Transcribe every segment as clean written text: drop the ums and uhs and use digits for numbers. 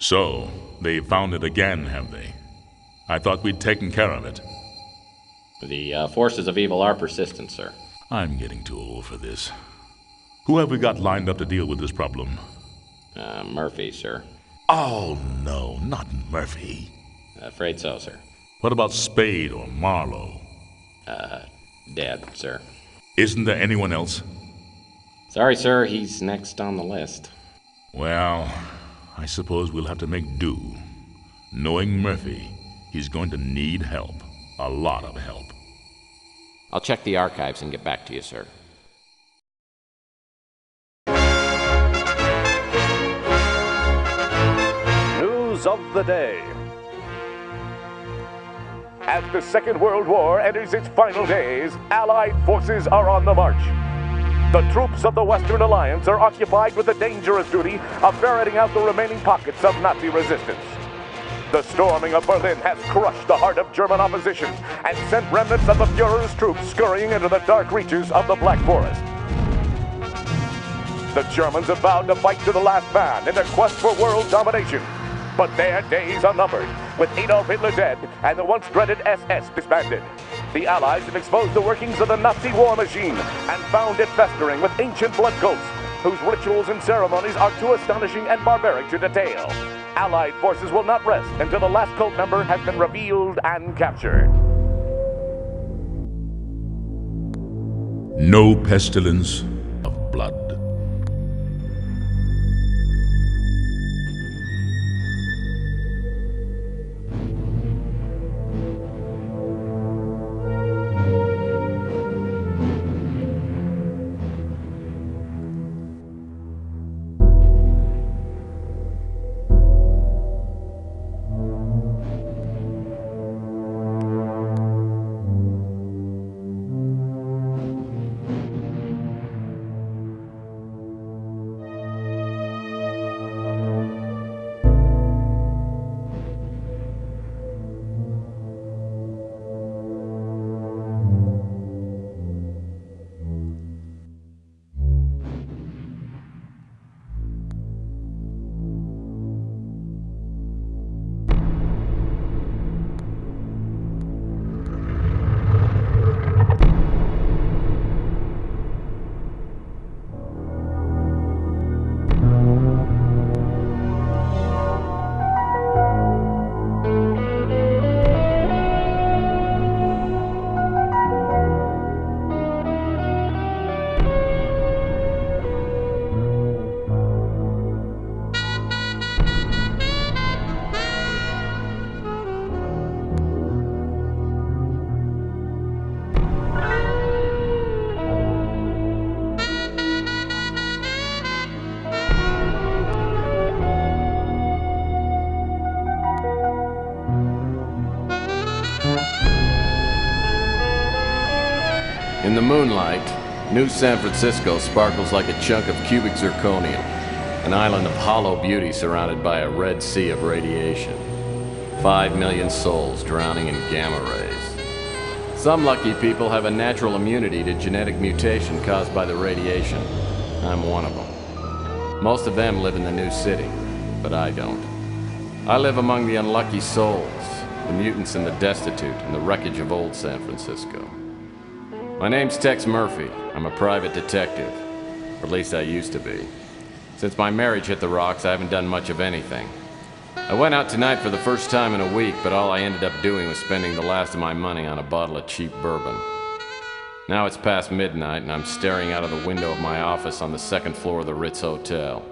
So, they found it again, have they? I thought we'd taken care of it. The forces of evil are persistent, sir. I'm getting too old for this. Who have we got lined up to deal with this problem? Murphy, sir. Oh, no, not Murphy. Afraid so, sir. What about Spade or Marlowe? Dead, sir. Isn't there anyone else? Sorry, sir, he's next on the list. Well, I suppose we'll have to make do. Knowing Murphy, he's going to need help. A lot of help. I'll check the archives and get back to you, sir. News of the day. As the Second World War enters its final days, Allied forces are on the march. The troops of the Western Alliance are occupied with the dangerous duty of ferreting out the remaining pockets of Nazi resistance. The storming of Berlin has crushed the heart of German opposition and sent remnants of the Fuhrer's troops scurrying into the dark reaches of the Black Forest. The Germans have vowed to fight to the last man in their quest for world domination. But their days are numbered, with Adolf Hitler dead and the once dreaded SS disbanded. The Allies have exposed the workings of the Nazi war machine and found it festering with ancient blood cults, whose rituals and ceremonies are too astonishing and barbaric to detail. Allied forces will not rest until the last cult member has been revealed and captured. No pestilence of blood. In the moonlight, New San Francisco sparkles like a chunk of cubic zirconium, an island of hollow beauty surrounded by a red sea of radiation. 5 million souls drowning in gamma rays. Some lucky people have a natural immunity to genetic mutation caused by the radiation. I'm one of them. Most of them live in the new city, but I don't. I live among the unlucky souls, the mutants and the destitute, and the wreckage of old San Francisco. My name's Tex Murphy. I'm a private detective. Or at least I used to be. Since my marriage hit the rocks, I haven't done much of anything. I went out tonight for the first time in a week, but all I ended up doing was spending the last of my money on a bottle of cheap bourbon. Now it's past midnight, and I'm staring out of the window of my office on the second floor of the Ritz Hotel.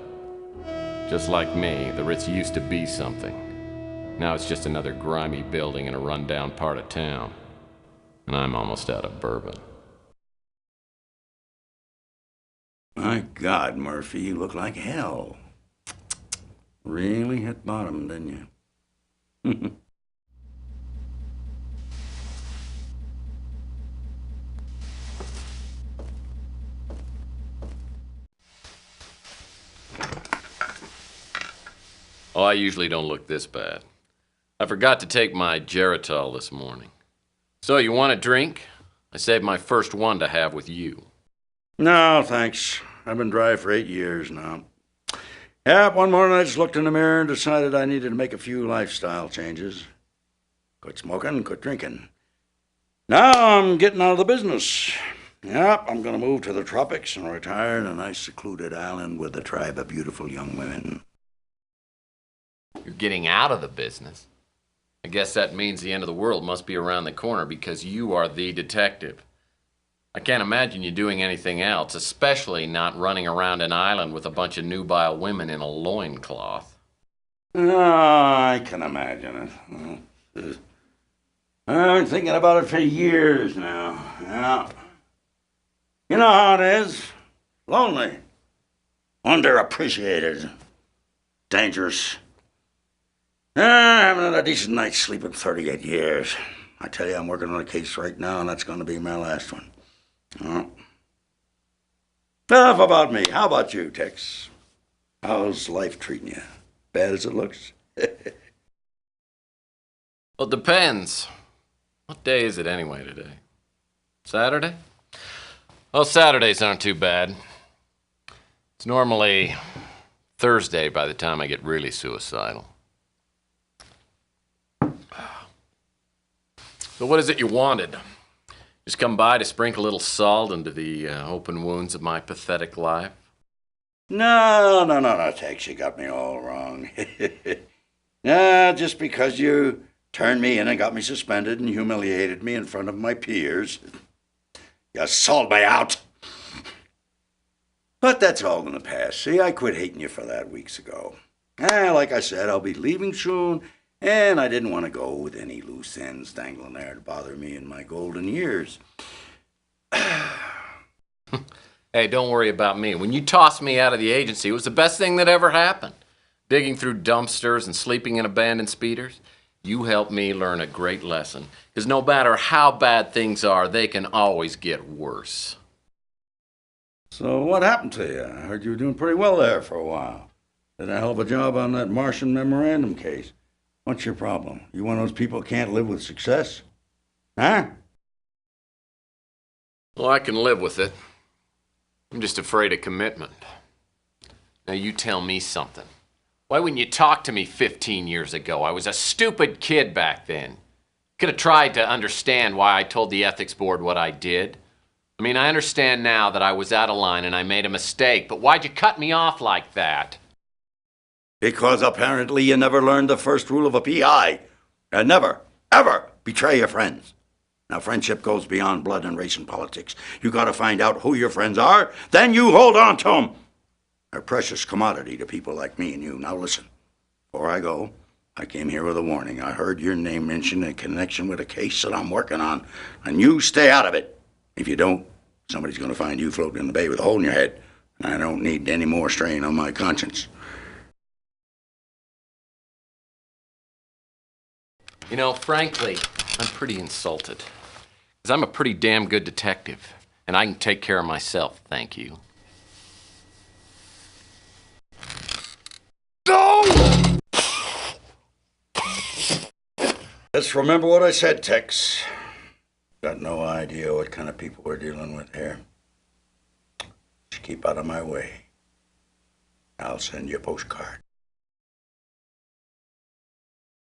Just like me, the Ritz used to be something. Now it's just another grimy building in a rundown part of town. And I'm almost out of bourbon. My God, Murphy, you look like hell. Really hit bottom, didn't you? Oh, I usually don't look this bad. I forgot to take my Geritol this morning. So, you want a drink? I saved my first one to have with you. No, thanks. I've been dry for 8 years now. Yep, one morning I just looked in the mirror and decided I needed to make a few lifestyle changes. Quit smoking, quit drinking. Now I'm getting out of the business. Yep, I'm going to move to the tropics and retire in a nice secluded island with a tribe of beautiful young women. You're getting out of the business? I guess that means the end of the world must be around the corner because you are the detective. I can't imagine you doing anything else, especially not running around an island with a bunch of nubile women in a loincloth. Oh, I can imagine it. I've been thinking about it for years now. Yeah. You know how it is. Lonely. Underappreciated. Dangerous. I haven't had a decent night's sleep in 38 years. I tell you, I'm working on a case right now, and that's going to be my last one. Enough about me. How about you, Tex? How's life treating you? Bad as it looks? Well, it depends. What day is it anyway today? Saturday? Well, Saturdays aren't too bad. It's normally Thursday by the time I get really suicidal. So what is it you wanted? Just come by to sprinkle a little salt into the open wounds of my pathetic life? No, Tex, you got me all wrong. Nah, just because you turned me in and got me suspended and humiliated me in front of my peers. You sold me out. But that's all in the past. See, I quit hating you for that weeks ago. Like I said, I'll be leaving soon, and I didn't want to go with any loose ends dangling there to bother me in my golden years. Hey, don't worry about me. When you tossed me out of the agency, it was the best thing that ever happened. Digging through dumpsters and sleeping in abandoned speeders. You helped me learn a great lesson. Because no matter how bad things are, they can always get worse. So what happened to you? I heard you were doing pretty well there for a while. Did a hell of a job on that Martian memorandum case. What's your problem? You one of those people who can't live with success? Huh? Well, I can live with it. I'm just afraid of commitment. Now you tell me something. Why wouldn't you talk to me 15 years ago? I was a stupid kid back then. Could have tried to understand why I told the ethics board what I did. I mean, I understand now that I was out of line and I made a mistake, but why'd you cut me off like that? Because apparently you never learned the first rule of a PI. And never, ever betray your friends. Now, friendship goes beyond blood and race and politics. You gotta find out who your friends are, then you hold on to them. They're a precious commodity to people like me and you. Now listen, before I go, I came here with a warning. I heard your name mentioned in connection with a case that I'm working on, and you stay out of it. If you don't, somebody's gonna find you floating in the bay with a hole in your head, and I don't need any more strain on my conscience. You know, frankly, I'm pretty insulted. Because I'm a pretty damn good detective, and I can take care of myself, thank you. No! Just remember what I said, Tex. Got no idea what kind of people we're dealing with here. Just keep out of my way. I'll send you a postcard.